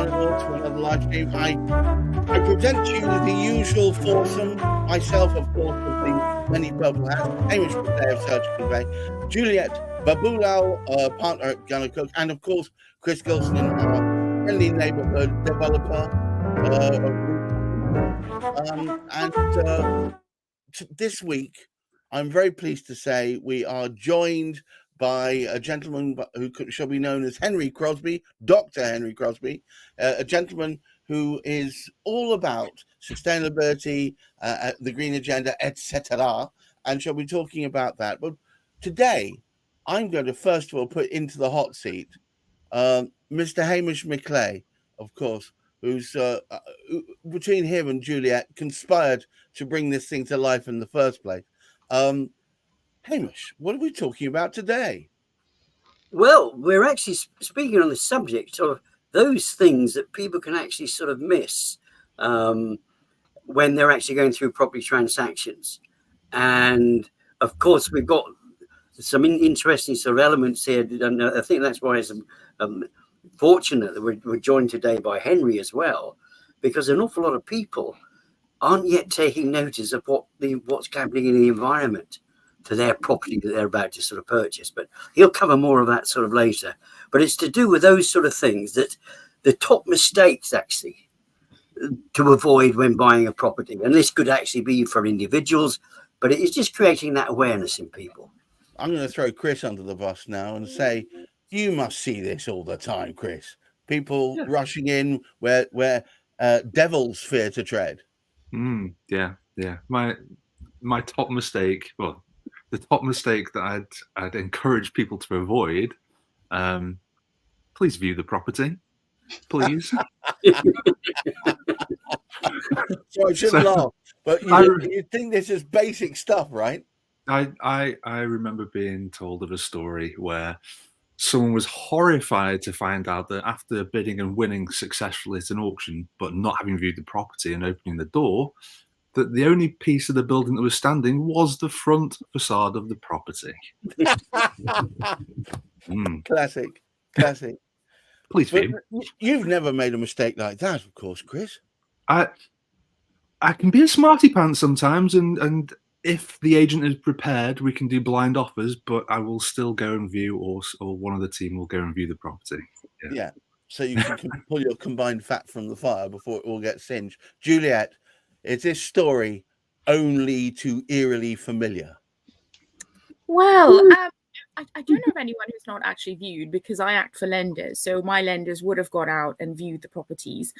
animals for another live stream. I present to you the usual foursome. Myself, of course, with the many purple hats. Hamish, McLay of Search Convey. Juliet Baboolal, partner at gunnercooke, and of course, Chris Gilsenan, our friendly neighbourhood developer. This week, I'm very pleased to say we are joined by a gentleman who shall be known as Henry Crosby, Dr. Henry Crosby, a gentleman who is all about sustainability, the green agenda, etc., and shall be talking about that. But today, I'm going to first of all put into the hot seat Mr. Hamish McLay, of course, who's between him and Juliet conspired to bring this thing to life in the first place. Hamish, what are we talking about today? Well, we're actually speaking on the subject of those things that people can actually sort of miss when they're actually going through property transactions. And of course, we've got some interesting sort of elements here. And I think that's why it's fortunate that we're joined today by Henry as well, because an awful lot of people aren't yet taking notice of what's happening in the environment to their property that they're about to sort of purchase. But he'll cover more of that sort of later. But it's to do with those sort of things, that the top mistakes actually to avoid when buying a property. And this could actually be for individuals, but it is just creating that awareness in people. I'm going to throw Chris under the bus now and say, you must see this all the time, Chris. People rushing in where devils fear to tread. Yeah. My top mistake, well, the top mistake that I'd encourage people to avoid, please view the property, please. So I shouldn't laugh, but you think this is basic stuff, right? I remember being told of a story where someone was horrified to find out that after bidding and winning successfully at an auction, but not having viewed the property and opening the door, that the only piece of the building that was standing was the front facade of the property. Classic. Please view. You've never made a mistake like that, of course, Chris. I can be a smarty pants sometimes, and if the agent is prepared, we can do blind offers, but I will still go and view, or one of the team will go and view the property. Yeah. So you can pull your combined fat from the fire before it all gets singed. Juliet, is this story only too eerily familiar? Well, I don't know of anyone who's not actually viewed, because I act for lenders. So my lenders would have got out and viewed the properties.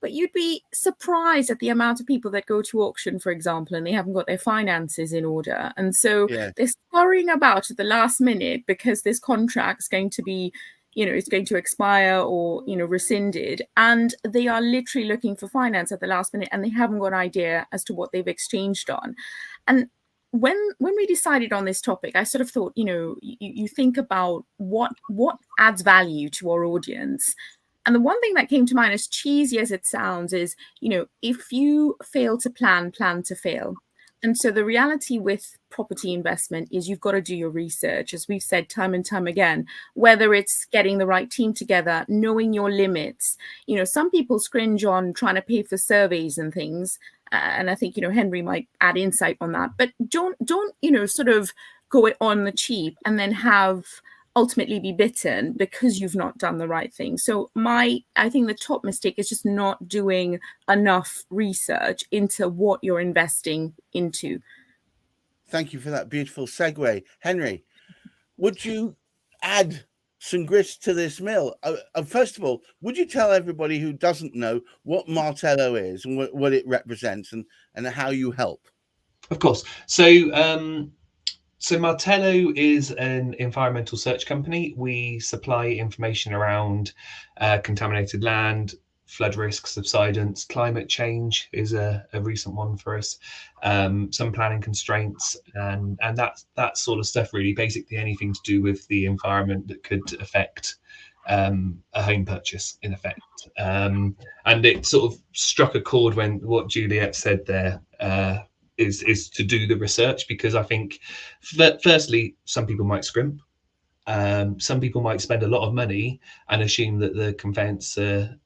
But you'd be surprised at the amount of people that go to auction, for example, and they haven't got their finances in order. And so they're scurrying about at the last minute because this contract's going to be, it's going to expire or, rescinded. And they are literally looking for finance at the last minute, and they haven't got an idea as to what they've exchanged on. And when we decided on this topic, I sort of thought, you think about what adds value to our audience. And the one thing that came to mind, as cheesy as it sounds, is, if you fail to plan to fail. And so the reality with property investment is you've got to do your research, as we've said time and time again, whether it's getting the right team together, knowing your limits. Some people scringe on trying to pay for surveys and things. And I think, Henry might add insight on that. But don't sort of go it on the cheap and then ultimately be bitten because you've not done the right thing. So I think the top mistake is just not doing enough research into what you're investing into. Thank you for that beautiful segue. Henry, would you add some grist to this mill? First of all, would you tell everybody who doesn't know what Martello is and what it represents and how you help? Of course. So Martello is an environmental search company. We supply information around contaminated land, flood risk, subsidence, climate change is a recent one for us, some planning constraints, and that sort of stuff, really. Basically anything to do with the environment that could affect a home purchase, in effect. And it sort of struck a chord when what Juliet said there, is to do the research, because I think firstly, some people might scrimp. Some people might spend a lot of money and assume that the conveyancer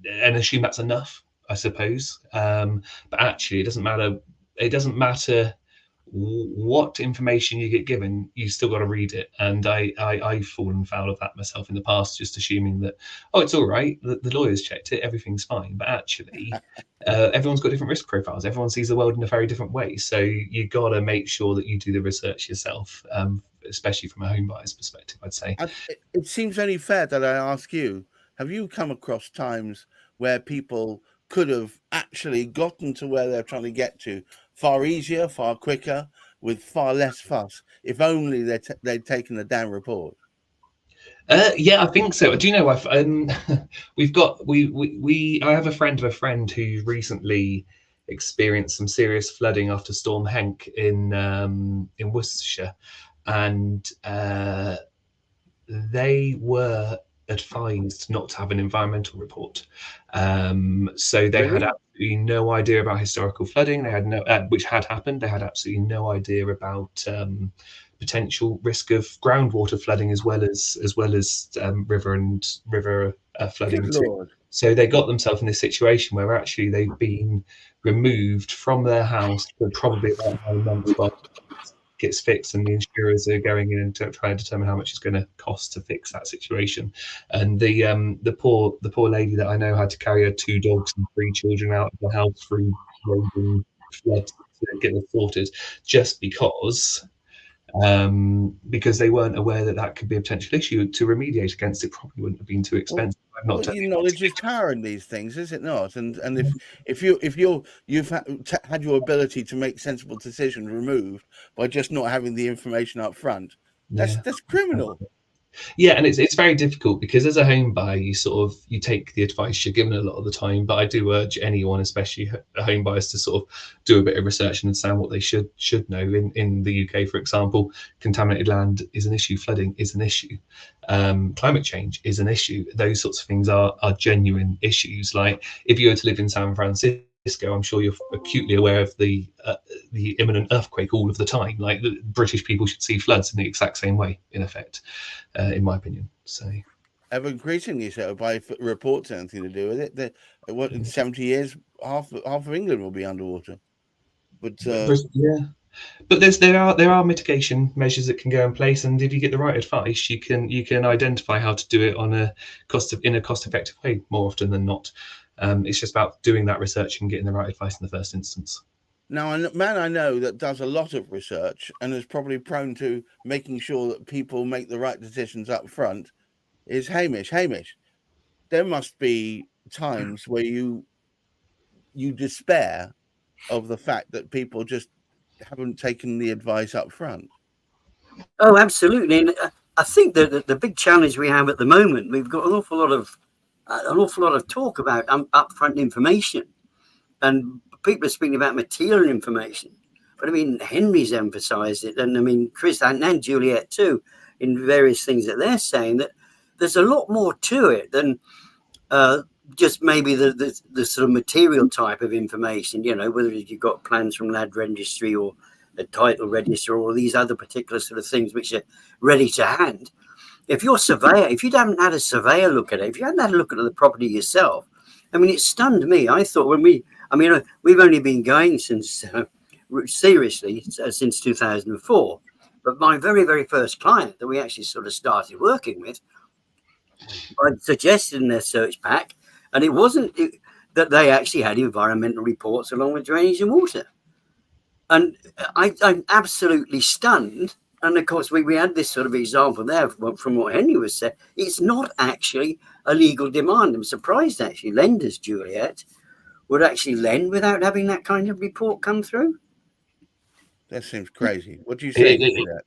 and assume that's enough, I suppose. But actually, it doesn't matter. It doesn't matter what information you get given, you still got to read it. And I've fallen foul of that myself in the past, just assuming that, oh, it's all right, the lawyers checked it, everything's fine. But actually, everyone's got different risk profiles. Everyone sees the world in a very different way. So you got to make sure that you do the research yourself, especially from a home buyer's perspective, I'd say. It seems only fair that I ask you, have you come across times where people could have actually gotten to where they're trying to get to far easier, far quicker, with far less fuss, if only they'd taken the damn report? Yeah, I think so. Do you know, I have a friend of a friend who recently experienced some serious flooding after Storm Henk in Worcestershire, and they were advised not to have an environmental report. So they had absolutely no idea about historical flooding. They had no, which had happened. They had absolutely no idea about potential risk of groundwater flooding, as well as river flooding too. So they got themselves in this situation where actually they've been removed from their house for probably about 9 months while gets fixed, and the insurers are going in and trying to determine how much it's going to cost to fix that situation. And the poor lady that I know had to carry her 2 dogs and 3 children out of the house through raging flood to get them sorted, just because they weren't aware that could be a potential issue. To remediate against it probably wouldn't have been too expensive. Well, knowledge is power in these things, is it not? And if you've had your ability to make sensible decisions removed by just not having the information up front, that's criminal. Yeah, and it's very difficult, because as a home buyer, you take the advice you're given a lot of the time. But I do urge anyone, especially home buyers, to sort of do a bit of research and understand what they should know. In the UK, for example, contaminated land is an issue, flooding is an issue, climate change is an issue. Those sorts of things are genuine issues. Like if you were to live in San Francisco, I'm sure you're acutely aware of the imminent earthquake all of the time. Like, the British people should see floods in the exact same way, in effect, in my opinion. So, ever increasingly so by reports anything to do with it. What, in 70 years, half of England will be underwater. But but there are mitigation measures that can go in place, and if you get the right advice, you can identify how to do it in a cost-effective way more often than not. It's just about doing that research and getting the right advice in the first instance. Now, a man I know that does a lot of research and is probably prone to making sure that people make the right decisions up front is Hamish. Hamish, there must be times where you despair of the fact that people just haven't taken the advice up front. Oh, absolutely. And I think that the big challenge we have at the moment, we've got an awful lot of talk about upfront information, and people are speaking about material information. But I mean, Henry's emphasised it, and I mean, Chris and Juliet too, in various things that they're saying, that there's a lot more to it than just maybe the sort of material type of information. You know, whether you've got plans from land registry or a title register, or these other particular sort of things which are ready to hand. If you're a surveyor, if you haven't had a surveyor look at it, if you hadn't had a look at the property yourself, I mean, it stunned me. I thought we've only been going since, seriously, since 2004. But my very, very first client that we actually sort of started working with, I suggested in their search pack, and it wasn't that they actually had environmental reports along with drainage and water. And I'm absolutely stunned. And of course, we had this sort of example there from what Henry was saying. It's not actually a legal demand. I'm surprised, actually, lenders, Juliet, would actually lend without having that kind of report come through. That seems crazy. What do you say to that?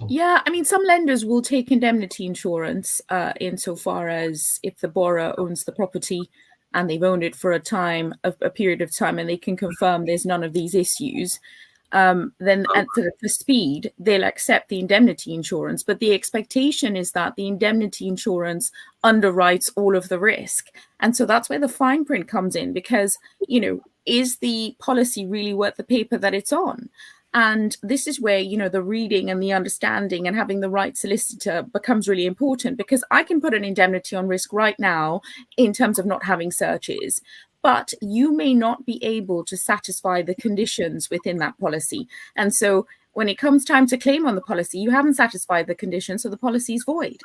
Yeah, I mean, some lenders will take indemnity insurance insofar as if the borrower owns the property and they've owned it for a period of time, and they can confirm there's none of these issues. Then for speed, they'll accept the indemnity insurance. But the expectation is that the indemnity insurance underwrites all of the risk. And so that's where the fine print comes in, because, you know, is the policy really worth the paper that it's on? And this is where, the reading and the understanding and having the right solicitor becomes really important, because I can put an indemnity on risk right now in terms of not having searches, but you may not be able to satisfy the conditions within that policy. And so when it comes time to claim on the policy, you haven't satisfied the conditions, so the policy is void.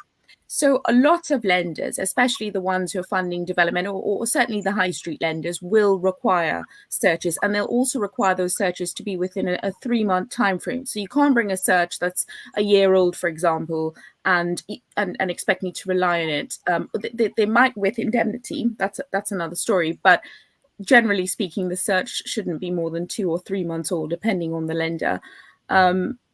So a lot of lenders, especially the ones who are funding development, or certainly the high street lenders, will require searches, and they'll also require those searches to be within a 3-month time frame. So you can't bring a search that's a year old, for example, and expect me to rely on it. They might with indemnity. That's another story. But generally speaking, the search shouldn't be more than 2 or 3 months old, depending on the lender.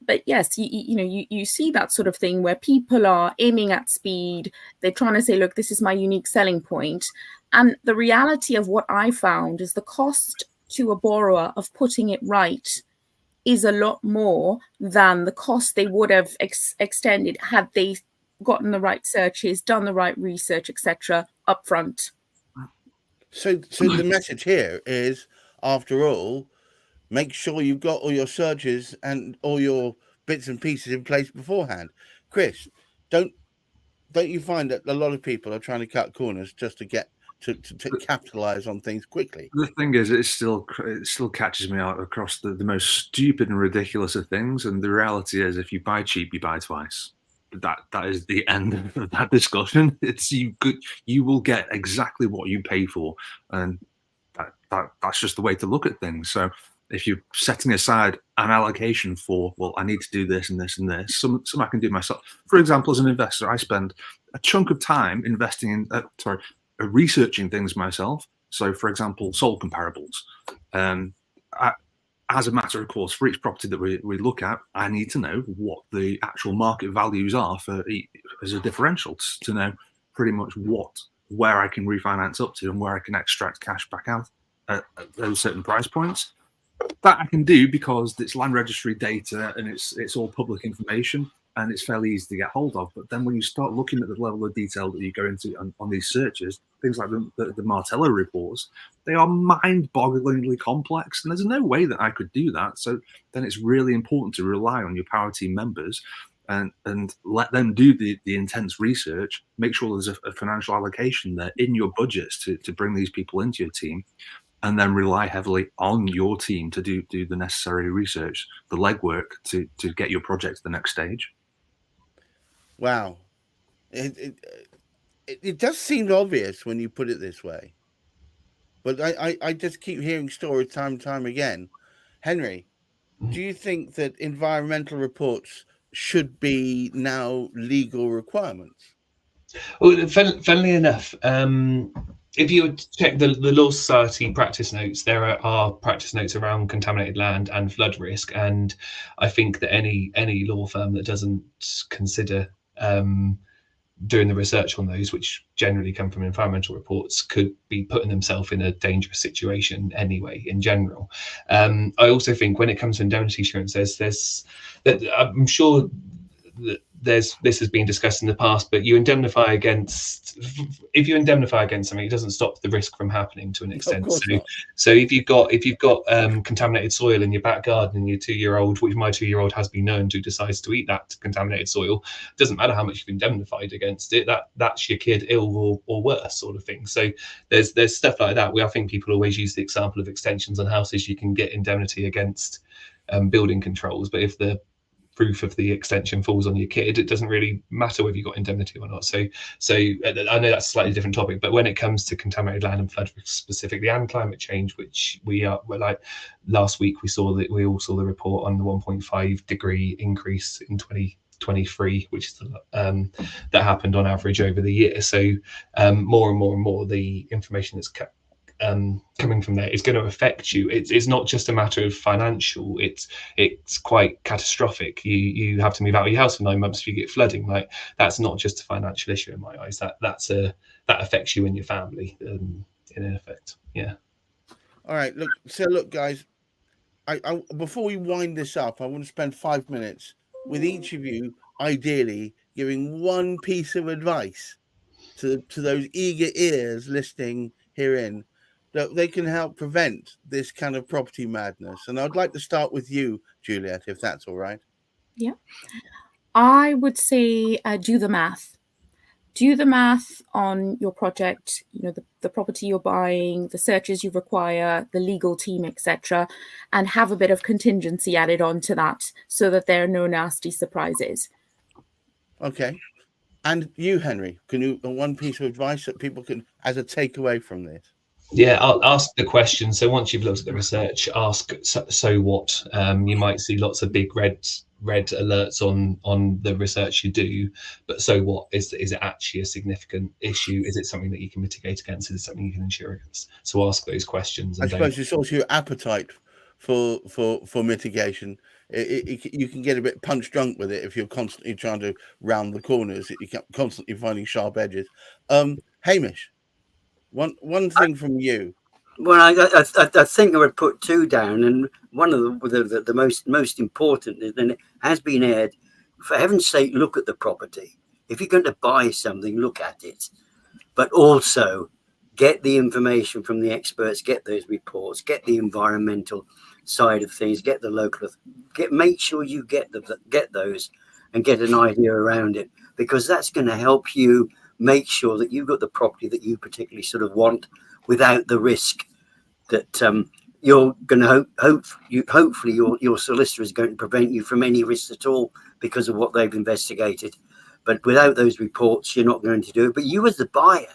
But yes, you see that sort of thing where people are aiming at speed. They're trying to say, look, this is my unique selling point. And the reality of what I found is the cost to a borrower of putting it right is a lot more than the cost they would have extended had they gotten the right searches, done the right research, etc. upfront. So the message here is, after all, make sure you've got all your searches and all your bits and pieces in place beforehand. Chris, don't you find that a lot of people are trying to cut corners just to get to capitalize on things quickly? The thing is, it still catches me out across the most stupid and ridiculous of things. And the reality is, if you buy cheap, you buy twice. That is the end of that discussion. It's you will get exactly what you pay for, and that's just the way to look at things. So if you're setting aside an allocation for, well, I need to do this and this and this, some I can do myself. For example, as an investor, I spend a chunk of time investing in, researching things myself. So, for example, sold comparables. As a matter of course, for each property that we look at, I need to know what the actual market values are as a differential, to know pretty much where I can refinance up to and where I can extract cash back out at those certain price points. That I can do because it's land registry data and it's all public information and it's fairly easy to get hold of. But then when you start looking at the level of detail that you go into on these searches, things like the Martello reports, they are mind-bogglingly complex, and there's no way that I could do that. So then it's really important to rely on your power team members and let them do the intense research, make sure there's a financial allocation there in your budgets to bring these people into your team, and then rely heavily on your team to do the necessary research, the legwork to get your project to the next stage. Wow. It does seem obvious when you put it this way. But I just keep hearing stories time and time again. Henry, do you think that environmental reports should be now legal requirements? Well, funnily enough, if you would check the Law Society practice notes, there are practice notes around contaminated land and flood risk, and I think that any law firm that doesn't consider doing the research on those, which generally come from environmental reports, could be putting themselves in a dangerous situation anyway, in general. I also think when it comes to indemnity insurance, there's I'm sure that this has been discussed in the past, but if you indemnify against something, it doesn't stop the risk from happening to an extent. So if you've got contaminated soil in your back garden and your 2-year-old, which my 2-year-old has been known to, decides to eat that contaminated soil, it doesn't matter how much you've indemnified against it, that's your kid ill or worse, sort of thing. So there's stuff like that where I think people always use the example of extensions on houses. You can get indemnity against building controls, but if the roof of the extension falls on your kid, it doesn't really matter whether you got indemnity or not. So I know that's a slightly different topic, but when it comes to contaminated land and flood specifically, and climate change, which we're like last week we all saw the report on the 1.5 degree increase in 2023, which is that happened on average over the year. So more and more the information that's coming from there is going to affect you. It's not just a matter of financial, it's quite catastrophic. You have to move out of your house for 9 months if you get flooding. Like, that's not just a financial issue in my eyes. That affects you and your family in effect. Yeah. All right, look guys, I before we wind this up, I want to spend 5 minutes with each of you, ideally giving one piece of advice to those eager ears listening herein. that they can help prevent this kind of property madness. And I'd like to start with you, Juliet, if that's all right. Yeah. I would say do the math. Do the math on your project, the property you're buying, the searches you require, the legal team, etc., and have a bit of contingency added on to that so that there are no nasty surprises. Okay. And you, Henry, can you one piece of advice that people can, as a takeaway from this? Yeah, I'll ask the question. So once you've looked at the research, ask so what. You might see lots of big red alerts on the research you do, but so what? Is it actually a significant issue? Is it something that you can mitigate against? Is it something you can insure against? So ask those questions. I suppose it's also your appetite for mitigation. You can get a bit punch drunk with it if you're constantly trying to round the corners. You keep constantly finding sharp edges. Hamish, one thing from you. Well, I think I would put two down, and one of the most important is, and it has been aired. For heaven's sake, look at the property. If you're going to buy something, look at it, but also get the information from the experts, get those reports, get the environmental side of things, get the local, make sure you get those and get an idea around it, because that's going to help you make sure that you've got the property that you particularly sort of want without the risk that you're going to hopefully your solicitor is going to prevent you from any risks at all because of what they've investigated. But without those reports, you're not going to do it. But you as the buyer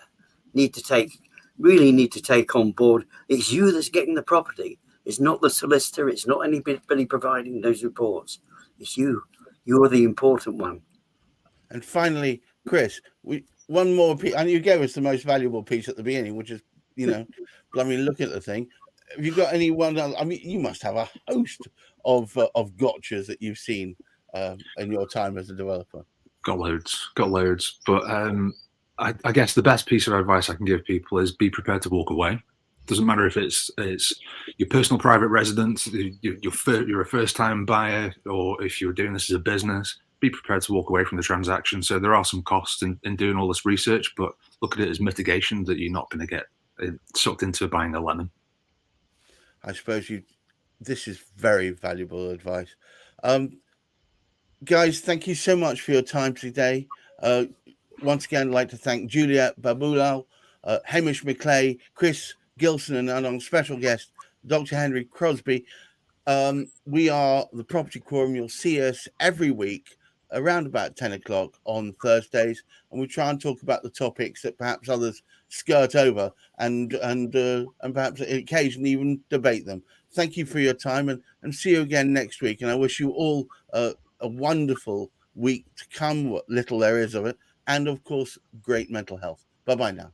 need to take on board. It's you that's getting the property. It's not the solicitor. It's not anybody providing those reports. It's you. You're the important one. And finally, Chris, one more piece. And you gave us the most valuable piece at the beginning, which is, look at the thing. Have you got anyone? I mean, you must have a host of gotchas that you've seen in your time as a developer. Got loads. But I guess the best piece of advice I can give people is be prepared to walk away. Doesn't matter if it's your personal private residence, you're a first-time buyer, or if you're doing this as a business. Be prepared to walk away from the transaction. So there are some costs in doing all this research, but look at it as mitigation that you're not going to get sucked into buying a lemon. I suppose this is very valuable advice. Guys, thank you so much for your time today. Once again, I'd like to thank Juliet Baboolal, Hamish McLay, Chris Gilsenan, and our special guest, Dr. Henry Crosby. We are the Property Quorum. You'll see us every week around about 10 o'clock on Thursdays, and we try and talk about the topics that perhaps others skirt over and perhaps occasionally even debate them. Thank you for your time, and see you again next week. And I wish you all a wonderful week to come, what little there is of it, and of course, great mental health. Bye-bye now.